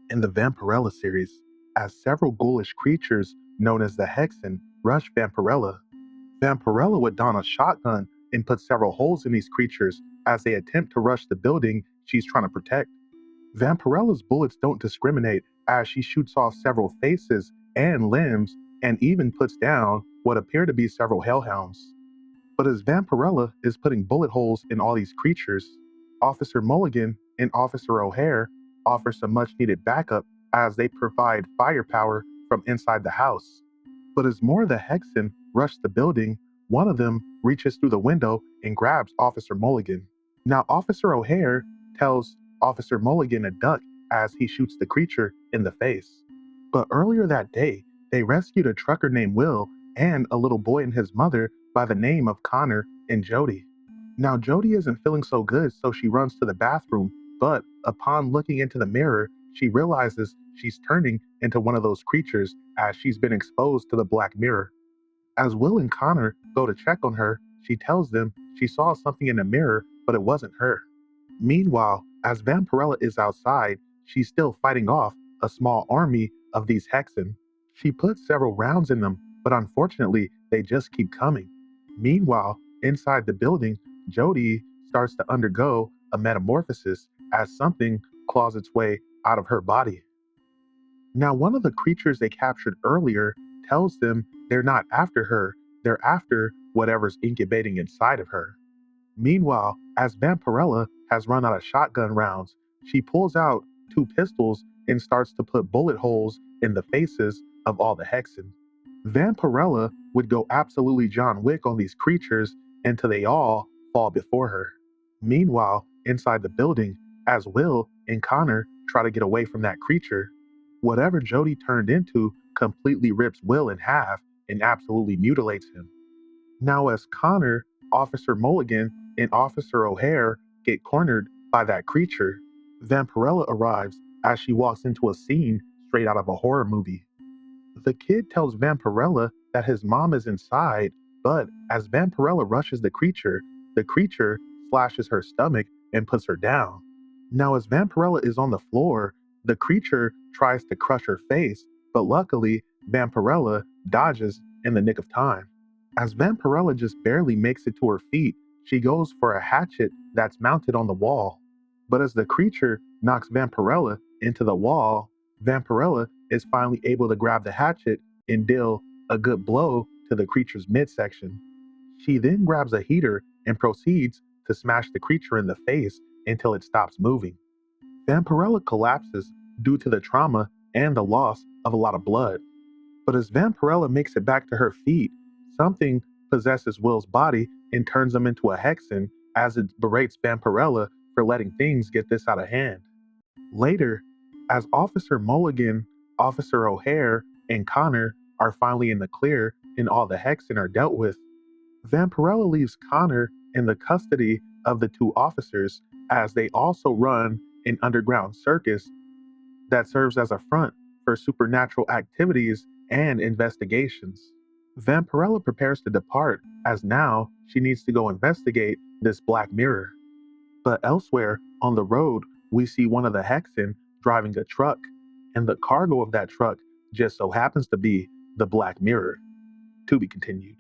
In the Vampirella series, as several ghoulish creatures known as the Hexen rush Vampirella, Vampirella would don a shotgun and put several holes in these creatures as they attempt to rush the building she's trying to protect. Vampirella's bullets don't discriminate as she shoots off several faces and limbs and even puts down what appear to be several hellhounds. But as Vampirella is putting bullet holes in all these creatures, Officer Mulligan and Officer O'Hare offer some much needed backup as they provide firepower from inside the house. But as more of the Hexen rush the building, one of them reaches through the window and grabs Officer Mulligan. Now, Officer O'Hare tells Officer Mulligan to duck as he shoots the creature in the face. But earlier that day, they rescued a trucker named Will and a little boy and his mother by the name of Connor and Jody. Now, Jody isn't feeling so good, so she runs to the bathroom, but upon looking into the mirror, she realizes she's turning into one of those creatures as she's been exposed to the black mirror. As Will and Connor go to check on her, she tells them she saw something in the mirror, but it wasn't her. Meanwhile, as Vampirella is outside, she's still fighting off a small army of these Hexen. She puts several rounds in them, but unfortunately, they just keep coming. Meanwhile, inside the building, Jody starts to undergo a metamorphosis as something claws its way out of her body. Now, one of the creatures they captured earlier tells them they're not after her, they're after whatever's incubating inside of her. Meanwhile, as Vampirella has run out of shotgun rounds, she pulls out two pistols and starts to put bullet holes in the faces of all the Hexen. Vampirella would go absolutely John Wick on these creatures until they all fall before her. Meanwhile, inside the building, as Will and Connor try to get away from that creature, whatever Jody turned into completely rips Will in half and absolutely mutilates him. Now, as Connor, Officer Mulligan, and Officer O'Hare get cornered by that creature, Vampirella arrives as she walks into a scene straight out of a horror movie. The kid tells Vampirella that his mom is inside, but as Vampirella rushes the creature slashes her stomach and puts her down. Now, as Vampirella is on the floor, the creature tries to crush her face, but luckily, Vampirella dodges in the nick of time. As Vampirella just barely makes it to her feet, she goes for a hatchet that's mounted on the wall. But as the creature knocks Vampirella into the wall, Vampirella is finally able to grab the hatchet and deal a good blow to the creature's midsection. She then grabs a heater and proceeds to smash the creature in the face until it stops moving. Vampirella collapses due to the trauma and the loss of a lot of blood. But as Vampirella makes it back to her feet, something possesses Will's body and turns him into a Hexen as it berates Vampirella for letting things get this out of hand. Later, as Officer Mulligan, Officer O'Hare, and Connor are finally in the clear and all the Hexen are dealt with, Vampirella leaves Connor in the custody of the two officers as they also run an underground circus that serves as a front for supernatural activities and investigations. Vampirella prepares to depart as now she needs to go investigate this black mirror. But elsewhere on the road, we see one of the Hexen driving a truck, and the cargo of that truck just so happens to be the black mirror. To be continued.